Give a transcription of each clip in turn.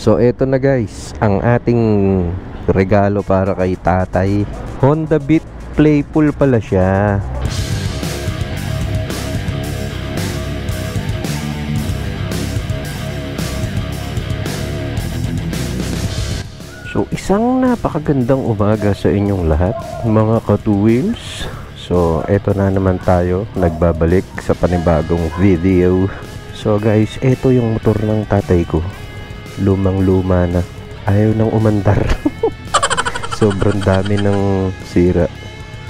So eto na guys, ang ating regalo para kay tatay. Honda Beat Playful pala siya. So isang napakagandang umaga sa inyong lahat mga ka-two wheels. So eto na naman tayo, nagbabalik sa panibagong video. So guys, eto yung motor ng tatay ko. Lumang luma na, ayaw nang umandar. Sobrang dami ng sira.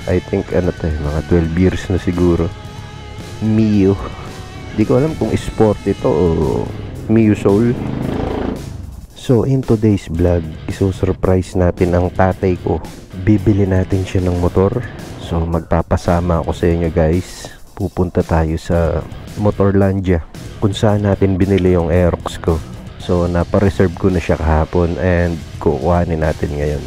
I think ano to, mga 12 years na siguro. Mio, di ko alam kung sport ito o Mio Soul. So in today's vlog, isusurprise natin ang tatay ko. Bibili natin siya ng motor. So magpapasama ako sa inyo guys. Pupunta tayo sa Motorlandia, kung saan natin binili yung Aerox ko. So napa-reserve ko na siya kahapon and kukuhanin natin ngayon.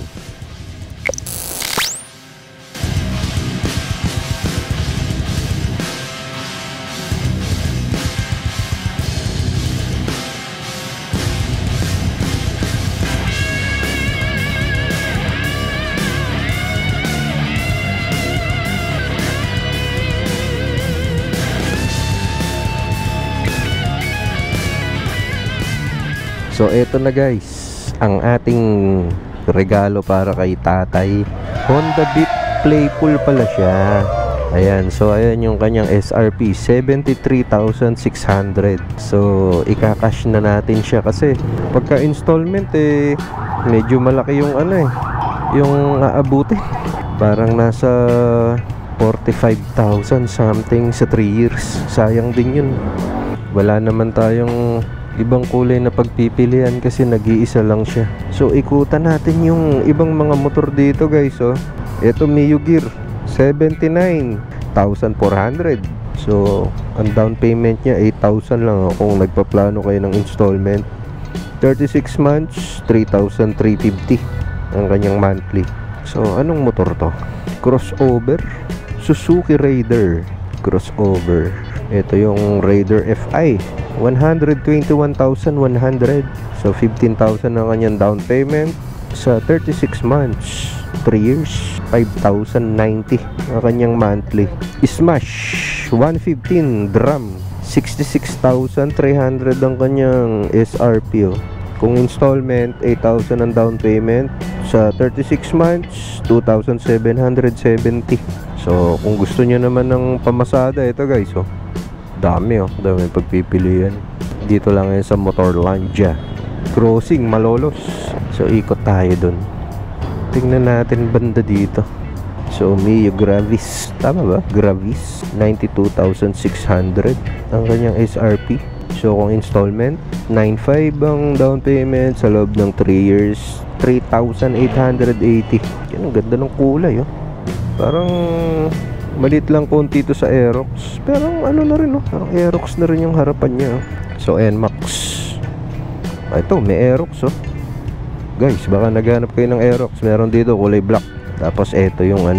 So eto na guys, ang ating regalo para kay tatay. Honda Beat Playful pala siya. Ayan, so ayan yung kanyang SRP, 73,600. So ika-cash na natin siya kasi pagka installment medyo malaki yung yung aabutin. Parang nasa 45,000 something sa 3 years. Sayang din yun. Wala naman tayong ibang kulay na pagpipilian kasi nag-iisa lang siya. So ikutan natin yung ibang mga motor dito guys. Ito Mio Gear, 79,400. So ang down payment niya 8,000 lang kung nagpaplano kayo ng installment. 36 months, 3,350 ang kanyang monthly. So anong motor to? Crossover, Suzuki Raider crossover. Ito yung Raider FI, 121,100. So 15,000 ang kanyang down payment. Sa 36 months, 3 years, 5,090 ang kanyang monthly. Smash 115 drum, 66,300 ang kanyang SRP. Kung installment, 8,000 ang down payment. Sa 36 months, 2,770. So kung gusto niyo naman ng pamasada, ito guys, dami dami pagpipilian. Dito lang yan sa Motorlandia, Crossing Malolos. So ikot tayo dun, tingnan natin banda dito. So Mio Gravis, tama ba? Gravis, 92,600 ang kanyang SRP. So kung installment, 9,500 ang down payment. Sa loob ng 3 years, 3,880. Yan, ang ganda ng kulay parang maliit lang konti ito sa Aerox, pero ano na rin parang Aerox na rin yung harapan niya. So NMAX, ito may Aerox guys, baka naghanap kayo ng Aerox, meron dito kulay black. Tapos ito yung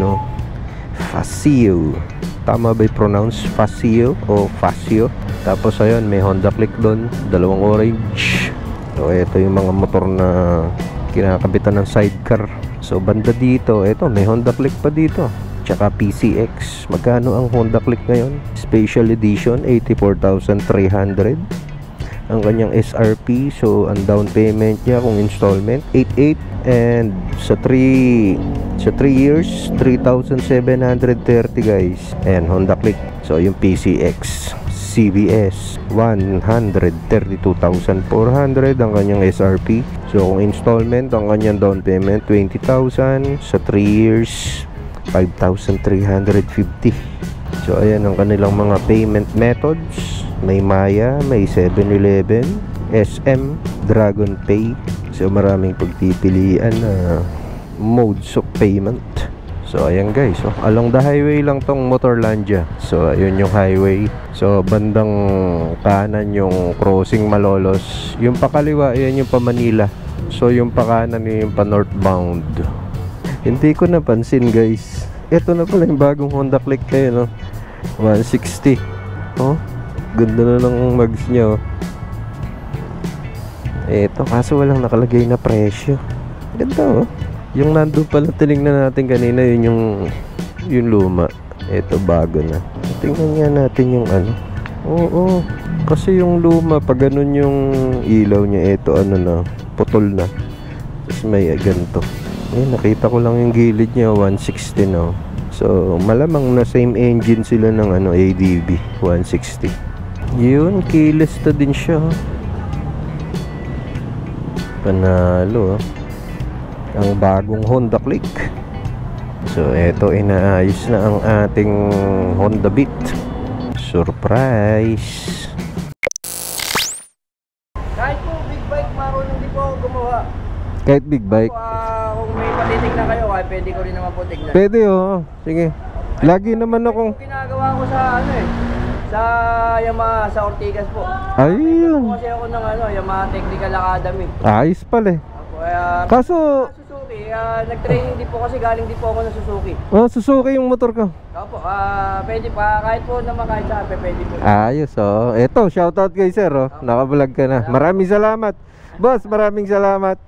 Facio, tama ba i-pronounce Facio o Facio? Tapos ayun, may Honda Click doon, dalawang orange. So ito yung mga motor na kinakabitan ng sidecar. So banda dito, ito may Honda Click pa dito, tsaka PCX. Magkano ang Honda Click ngayon? Special Edition, 84,300 ang kanyang SRP. So ang down payment niya kung installment, 88. And sa 3 years, 3,730 guys. And Honda Click. So yung PCX CBS, 132,400 ang kanyang SRP. So kung installment, ang kanyang down payment 20,000. Sa 3 years, 5,350. So ayan ang kanilang mga payment methods. May Maya, may 7-Eleven, SM, Dragon Pay. So maraming pagpipilian na modes of payment. So ayan guys, along the highway lang tong Motorlandia. So ayun yung highway. So bandang kanan yung Crossing Malolos. Yung pakaliwa, ayan yung pa Manila. So yung pa kanan yung pa northbound. Hindi ko napansin guys, ito na pala yung bagong Honda Click kayo 160. Ganda na ng mags nya Ito, kaso walang nakalagay na presyo. Ganda oh. Yung nandun pala tinignan natin kanina, yun yung luma. Ito bago na. Tingnan nga natin yung ano. Oo, kasi yung luma, pag ganun yung ilaw niya, ito ano na, putol na. Tapos may ganito. Nakita ko lang yung gilid niya, 160 na. So, malamang na same engine sila ng ano, ADB 160. Yun, keyless na din siya. Panalo. Ang bagong Honda Click. So, eto, inaayos na ang ating Honda Beat. Surprise! Kahit po big bike, marunong din po ako gumawa. Kahit big bike? Kung may patitignan kayo, pwede ko rin naman po tignan. Pwede oh. Sige. Lagi naman akong ginagawa ko sa ano sa Yamaha, sa Ortigas po. Ayun. Kasi ako ng ano, Yamaha Technical Academy. Ayos pala eh. Kaso Suzuki, nag-training din po kasi galing din po ako ng Suzuki. Oh, Suzuki yung motor ko. Opo, pwede pa kahit po naman kahit saan, pwede po. Ayos oh. Eto, shoutout kay sir oh. Naka-vlog ka na. Maraming salamat. Boss, maraming salamat.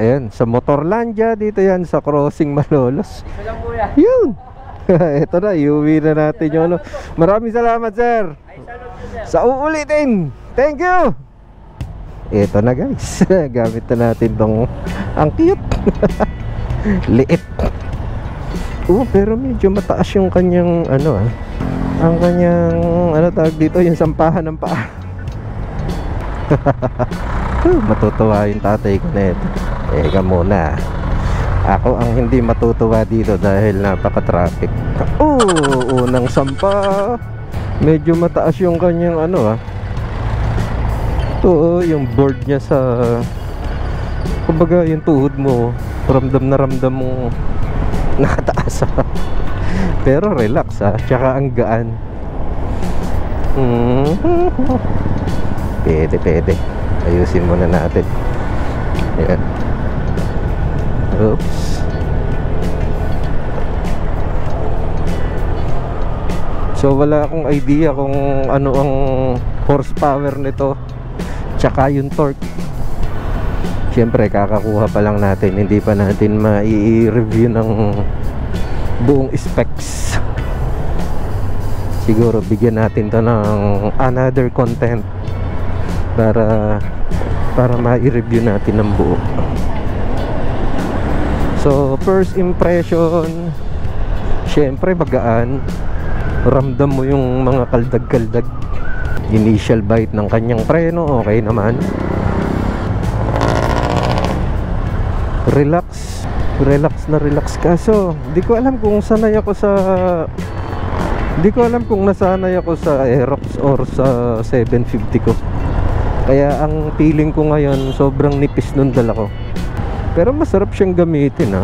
Ayan, sa Motorlandia dito yan sa Crossing Malolos. Ito lang po yan. Yun. Ito na, iuwi na natin yung ano. Maraming salamat sir. Ay, salute po, sir. Sa uulitin. Thank you. Ito na guys. Gamit na natin tong ang cute. Liit. Pero medyo mataas yung kanyang ano ang kanyang ano tawag dito, yung sampahan ng paa. Matutuwa yung tatay ko na ito. Eka muna. Ako ang hindi matutuwa dito dahil napaka-traffic. Unang sampa. Medyo mataas yung kanyang ano ito yung board niya sa kumbaga yung tuhod mo, ramdam na ramdam mo nakataas pero relax tsaka ang gaan. Pwede ayusin muna natin. Ayan. Oops. So wala akong idea kung ano ang horsepower nito tsaka yung torque. Siyempre kakakuha pa lang natin, hindi pa natin mai-review ng buong specs. Siguro bigyan natin to ng another content para mai-review natin ng buo. So first impression, siyempre magaan. Ramdam mo yung mga kaldag-kaldag. Initial bite ng kanyang preno, okay naman. Relax na relax. Kaso di ko alam kung nasanay ako sa Aerox or sa 750 ko. Kaya ang feeling ko ngayon sobrang nipis nung dala ko. Pero masarap siyang gamitin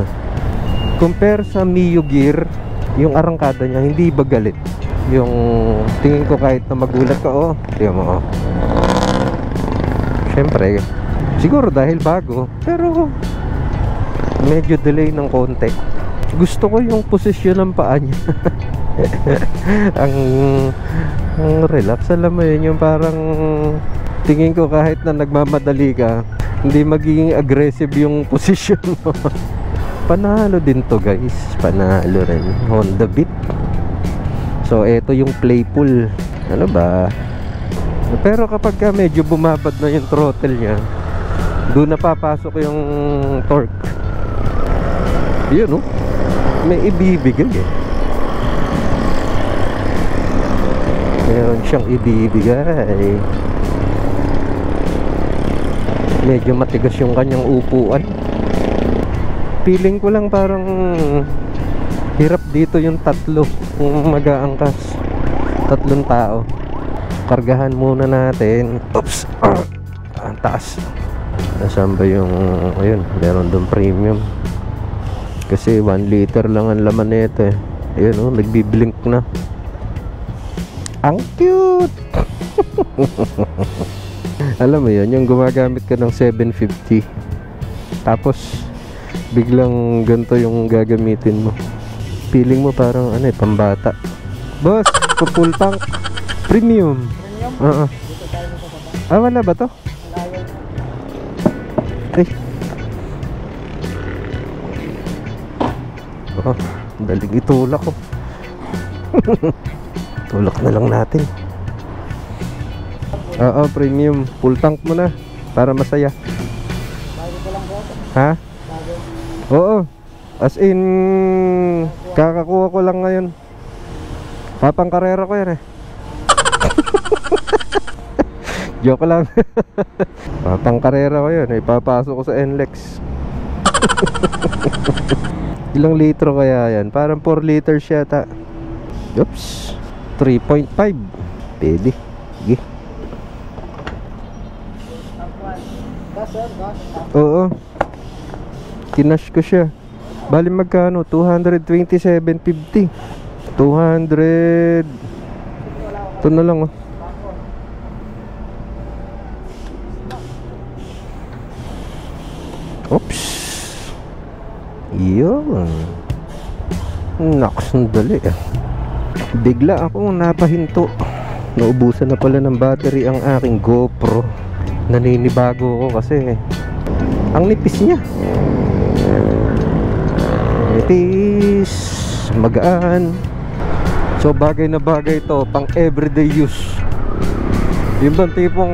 compare sa Mio Gear, yung arangkada niya hindi ba galit. Yung tingin ko kahit na magulat ka tingnan mo syempre siguro dahil bago, pero medyo delay ng konti. Gusto ko yung posisyon ng paa niya. ang relax, alam mo yun, yung parang tingin ko kahit na nagmamadali ka hindi magiging aggressive yung posisyon mo. Panalo din to guys, panalo rin Honda Beat. So ito yung playful, ano ba, pero kapag ka medyo bumabad na yung throttle nya, doon na papasok yung torque. Yun may ibibigay meron siyang ibibigay. Medyo matigas yung kanyang upuan. Feeling ko lang parang hirap dito yung tatlo kung mag-aangkas, tatlong tao. Kargahan muna natin. Oops. Ang taas. Nasaan ba yung ayun, meron doon premium. Kasi 1 liter lang ang laman nito Ayun nagbi-blink na. Ang cute. Alam mo yun, yung gumagamit ka ng 750 tapos biglang ganito yung gagamitin mo. Feeling mo parang pambata. Boss, full tank premium. Wala ba to? Ay. Oh, daling itulak ko. Tulak na lang natin. Oo, premium. Full tank mo na para masaya. Bago ko lang po. Ha? Bago. Oo. As in, kakakuha ko lang ngayon. Papang karera ko yan eh. Joke lang. Papang karera ko yan. Ipapasok ko sa NLEX. Ilang litro kaya yan? Parang 4 liters yata. Oops. 3.5. Pwede. Sige. Gas sir, gas. Oo. Kinash ko siya. Bali magkano? 227.50. 200. Ito na lang oh. Oops. Yun. Naks, dali ah. Bigla akong napahinto. Naubusan na pala ng battery ang aking GoPro. Naninibago ko kasi ang nipis niya. Nipis, magaan. So bagay na bagay to pang everyday use. Yung bang tipong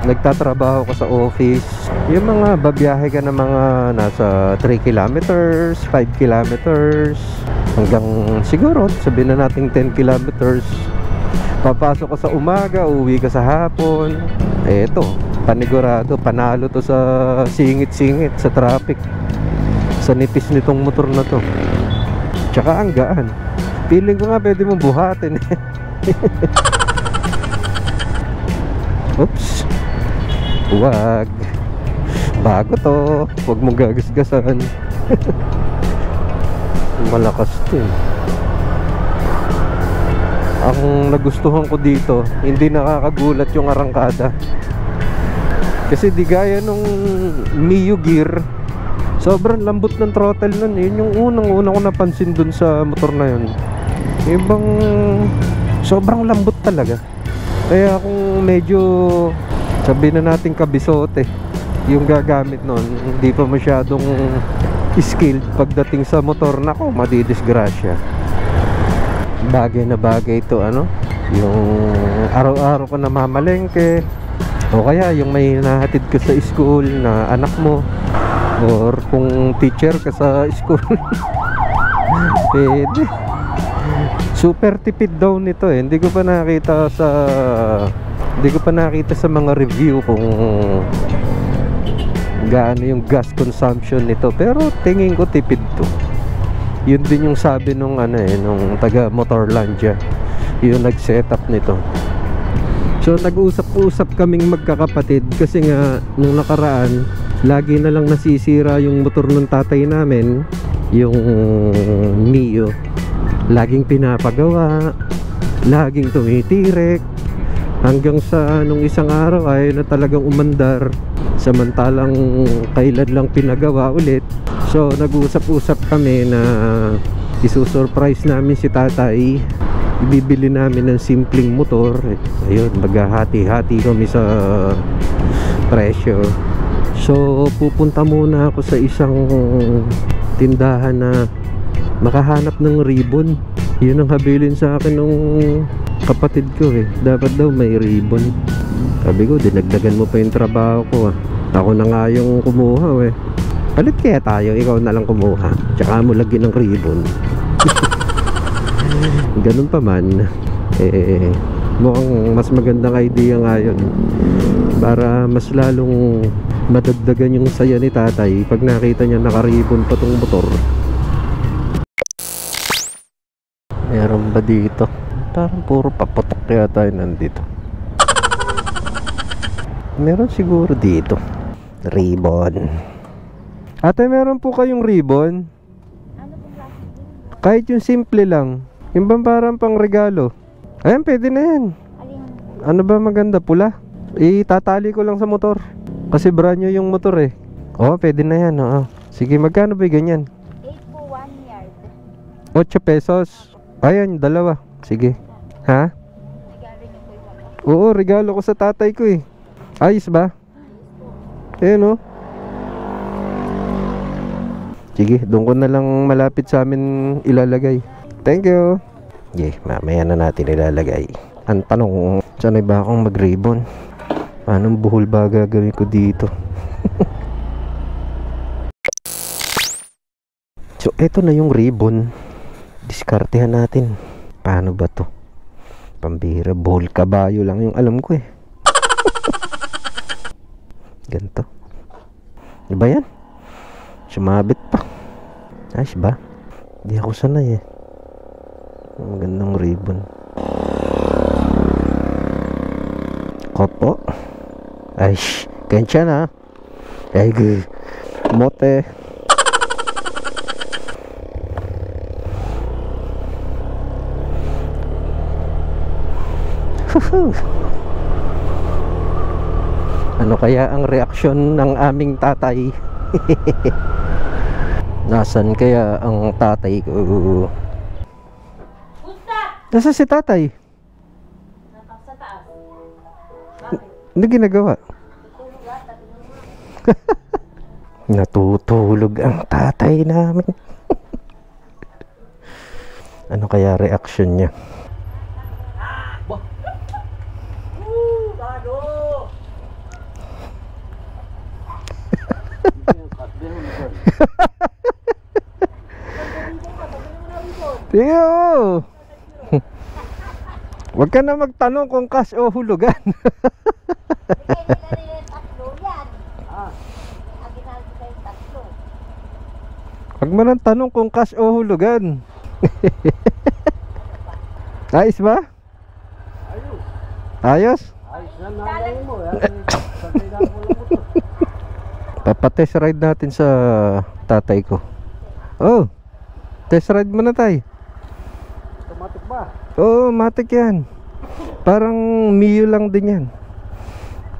nagtatrabaho ka sa office, yung mga babiyahe ka ng mga nasa 3 kilometers, 5 kilometers, hanggang siguro sabihin na natin 10 kilometers. Papasok ka sa umaga, uwi ka sa hapon. Eto, panigurado, panalo to sa singit-singit, sa traffic, sa nipis nitong motor na to. Tsaka ang gaan. Feeling ko nga pwede mong buhatin eh. Oops. Huwag. Bago to. Huwag mong gagasgasan. Malakas to eh. Ang nagustuhan ko dito, hindi nakakagulat yung arangkada. Kasi di gaya nung Mio Gear, sobrang lambot ng throttle nun. Yun yung unang-unang ko napansin dun sa motor na yun. Ibang sobrang lambot talaga. Kaya kung medyo sabihin na natin kabisote yung gagamit nun, hindi pa masyadong skilled pagdating sa motor, nako, madidisgrasya. Bagay na bagay ito, ano, yung araw-araw ko na mamalengke, o kaya yung may nahatid ka sa school na anak mo, or kung teacher ka sa school. Pwede. Super tipid daw nito eh. Hindi ko pa nakita sa mga review kung gaano yung gas consumption nito, pero tingin ko tipid to. Yun din yung sabi nung nung taga Motorlandia, yung nag-setup nito. So nag-usap-usap kaming magkakapatid kasi nga nung nakaraan lagi na lang nasisira yung motor ng tatay namin, yung Mio. Laging pinapagawa, laging tumitirik, hanggang sa nung isang araw ay na talagang umandar, samantalang kailan lang pinagawa ulit. So nag-usap-usap kami na isusurprise namin si tatay, ibibili namin ng simpleng motor. Ayun, maghahati-hati kami sa presyo. So pupunta muna ako sa isang tindahan na makahanap ng ribbon. Yun ang habilin sa akin nung kapatid ko eh. Dapat daw may ribbon. Sabi ko, dinagdagan mo pa yung trabaho ko ah. Ako na nga yung kumuha eh. Palit kaya tayo, ikaw na lang kumuha, tsaka mo lagyan ng ribbon. Ganun pa man mukhang mas magandang idea nga yun, para mas lalong madagdagan yung saya ni tatay pag nakita niya naka-ribbon pa tong motor. Meron ba dito? Parang puro paputok yata yun nandito. Meron siguro dito. Ribbon. Ate, meron po kayong ribbon? Ano pong klase? Kahit yung simple lang. Yung bang parang pang regalo. Ayan, pwede na yan. Alin? Ano ba maganda? Pula? Itatali ko lang sa motor. Kasi brand new yung motor eh. Oo, pwede na yan. Oo. Sige, magkano ba ganyan? 8 po 1 yard. 8 pesos. Ayan, dalawa. Sige. Ha? Regalo niyo po yung Oo, regalo ko sa tatay ko eh. Ayos ba? Ayan oh. Sige, doon ko na lang malapit sa amin ilalagay. Thank you. Okay, mamaya na natin ilalagay. Ang tanong, sanay ba akong mag-ribbon? Anong buhol ba gagawin ko dito? So, eto na yung ribbon. Diskartehan natin. Paano ba to? Pambira, buhol kabayo lang yung alam ko eh. Ganito. Diba yan? Sumabit pa. Ayos ba? Hindi ako sanay eh. Magandang ribbon. Kopo. Ay, kensya na. Ay, mote. Ano kaya ang reaksyon ng aming tatay? Nasaan kaya ang tatay ko? Nasaan si tatay? Sa taas. Ano ginagawa? Natutulog ang tatay namin. Ano kaya reaksyon niya? Tiyo! Huwag ka na magtanong kung cash o hulugan. Huwag mo nang tanong kung cash o hulugan. Ayos ba? Ayos? Ayos na nanay mo. Sagay na ako lang mo to. Papatest ride natin sa tatay ko. Oh, test ride mo na tay. Automatic ba? Oo, matik yan. Parang Mio lang din yan.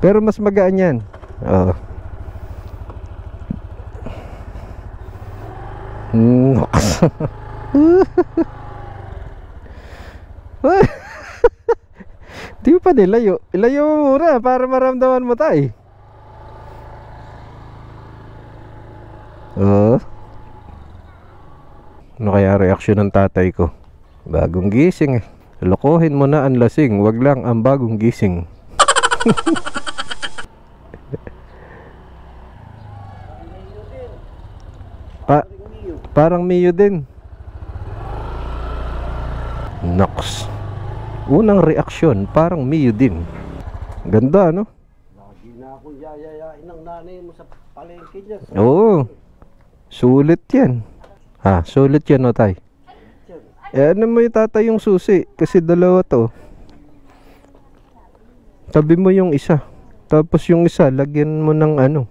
Pero mas magaan yan. Oo. Di pa nilayo. Ilayo mo muna para maramdaman mo tay. Oo. Ano kaya reaksyon ng tatay ko? Bagong gising eh. Lokohin mo na ang lasing, wag lang ang bagong gising. Parang Mio din. Nox. Unang reaksyon, parang Mio din. Ganda, no? Lagi na akong yayayain ng nanay mo sa palengke niya. Oo. Sulit yan. Ha, sulit yan, no, tay? Eh, ano mo yung tatay yung susi? Kasi dalawa to. Tabi mo yung isa. Tapos yung isa, lagyan mo ng ano,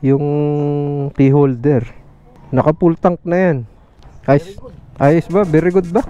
yung key holder. Naka full tank na yan. Ayos, ayos ba? Very good ba?